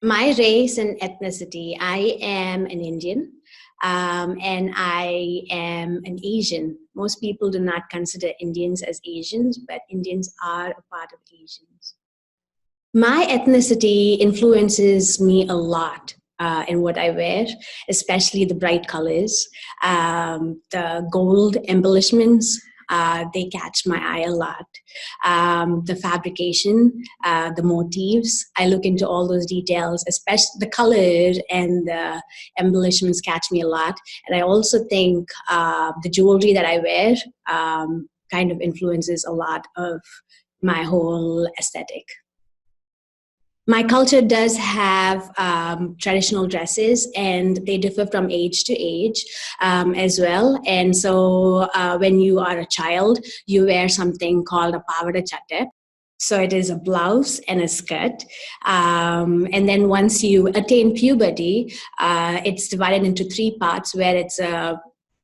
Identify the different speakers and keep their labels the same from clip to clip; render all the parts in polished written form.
Speaker 1: My race and ethnicity, I am an Indian, and I am an Asian. Most people do not consider Indians as Asians, but Indians are a part of Asians. My ethnicity influences me a lot in what I wear, especially the bright colors, the gold embellishments. They catch my eye a lot. The fabrication, the motifs, I look into all those details, especially the color and the embellishments catch me a lot. And I also think the jewelry that I wear kind of influences a lot of my whole aesthetic. My culture does have traditional dresses, and they differ from age to age as well. And so when you are a child, you wear something called a pavada chatte. So it is a blouse and a skirt. And then once you attain puberty, it's divided into three parts where it's a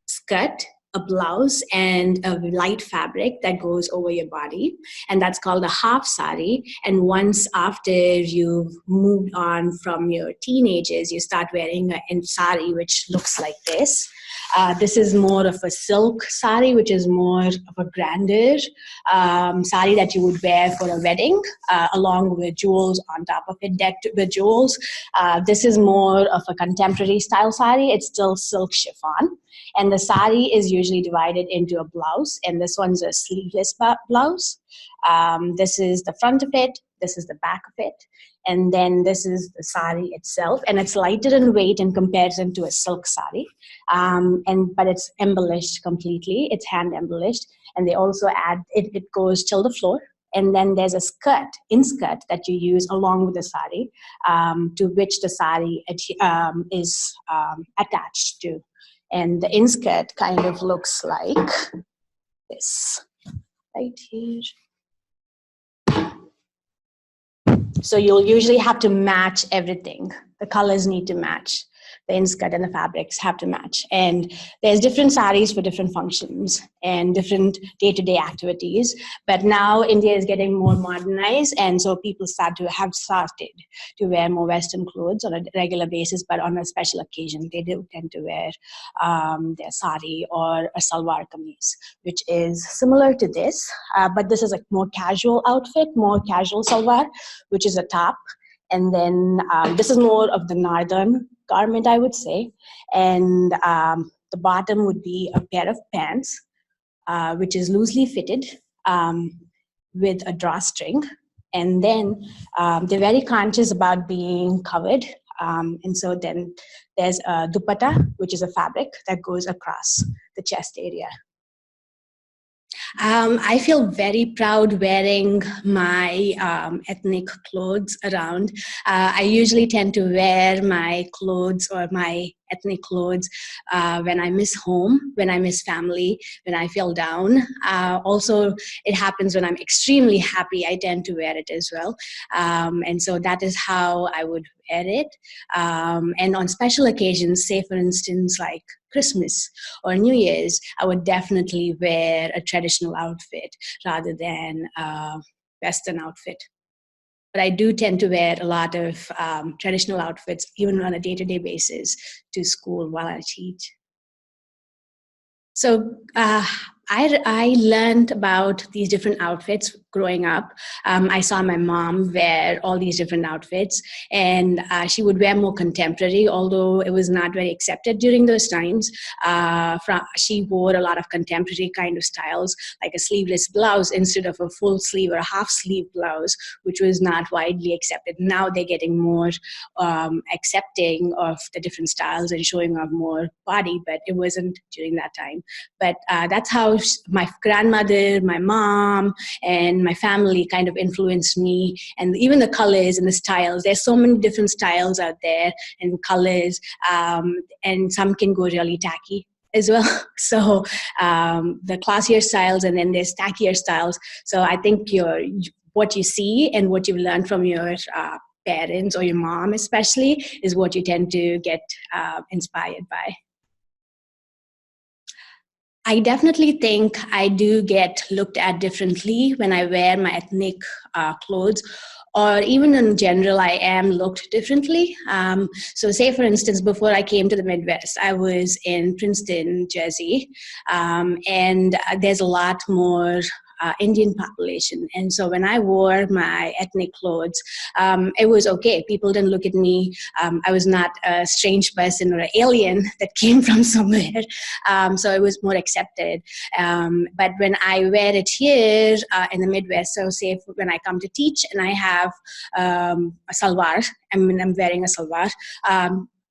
Speaker 1: skirt, a blouse, and a light fabric that goes over your body, and that's called a half sari. And once after you've moved on from your teenagers, you start wearing a sari, which looks like this. This is more of a silk sari, which is more of a grander sari that you would wear for a wedding, along with jewels on top of it, decked with jewels. This is more of a contemporary style sari. It's still silk chiffon. And the sari is usually divided into a blouse, and this one's a sleeveless blouse. This is the front of it, this is the back of it, and then this is the sari itself, and it's lighter in weight in comparison to a silk sari, but it's embellished completely, it's hand embellished, and they also add, it goes till the floor. And then there's a inskirt that you use along with the sari, to which the sari is attached to. And the inskirt kind of looks like this, right here. So you'll usually have to match everything. The colors need to match. The inskirt and the fabrics have to match. And there's different saris for different functions and different day-to-day activities. But now India is getting more modernized, and so people have started to wear more Western clothes on a regular basis, but on a special occasion, they do tend to wear their sari or a salwar kameez, which is similar to this, but this is a more casual outfit, more casual salwar, which is a top. And then this is more of the northern garment, I would say. And the bottom would be a pair of pants, which is loosely fitted with a drawstring. And then they're very conscious about being covered. And so then there's a dupatta, which is a fabric that goes across the chest area. I feel very proud wearing my ethnic clothes around. I usually tend to wear my clothes or my ethnic clothes when I miss home, when I miss family, when I feel down. Also, it happens when I'm extremely happy, I tend to wear it as well. And so that is how I would wear it. And on special occasions, say for instance, like Christmas or New Year's, I would definitely wear a traditional outfit rather than a Western outfit. But I do tend to wear a lot of traditional outfits, even on a day-to-day basis, to school while I teach. So I learned about these different outfits growing up. I saw my mom wear all these different outfits, and she would wear more contemporary, although it was not very accepted during those times. She wore a lot of contemporary kind of styles, like a sleeveless blouse instead of a full sleeve or half sleeve blouse, which was not widely accepted. Now they're getting more accepting of the different styles and showing off more body, but it wasn't during that time. But that's how my grandmother, my mom, and my family kind of influenced me. And even the colors and the styles, there's so many different styles out there and colors, and some can go really tacky as well. So the classier styles, and then there's tackier styles. So I think what you see and what you've learned from your parents or your mom especially is what you tend to get inspired by. I definitely think I do get looked at differently when I wear my ethnic clothes, or even in general, I am looked differently. So say, for instance, before I came to the Midwest, I was in Princeton, Jersey, and there's a lot more Indian population. And so when I wore my ethnic clothes, it was okay. People didn't look at me. I was not a strange person or an alien that came from somewhere. So it was more accepted. But when I wear it here in the Midwest, so say when I come to teach and I have a salwar, I'm wearing a salwar,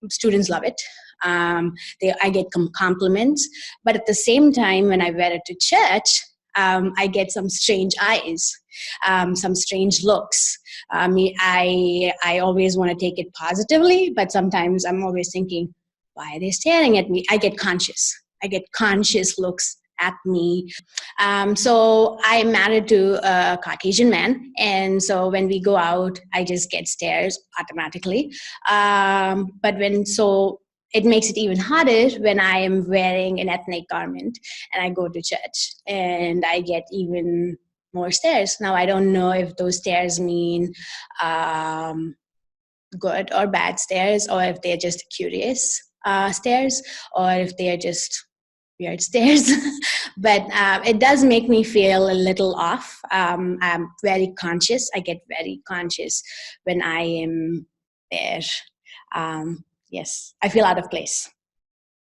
Speaker 1: students love it. I get compliments. But at the same time, when I wear it to church, I get some strange eyes, some strange looks. I always want to take it positively, but sometimes I'm always thinking, why are they staring at me? I get conscious looks at me. So I'm married to a Caucasian man, and so when we go out, I just get stares automatically. It makes it even harder when I am wearing an ethnic garment and I go to church and I get even more stares. Now, I don't know if those stares mean good or bad stares, or if they're just curious stares, or if they're just weird stares. But it does make me feel a little off. I'm very conscious. I get very conscious when I am there. Yes, I feel out of place.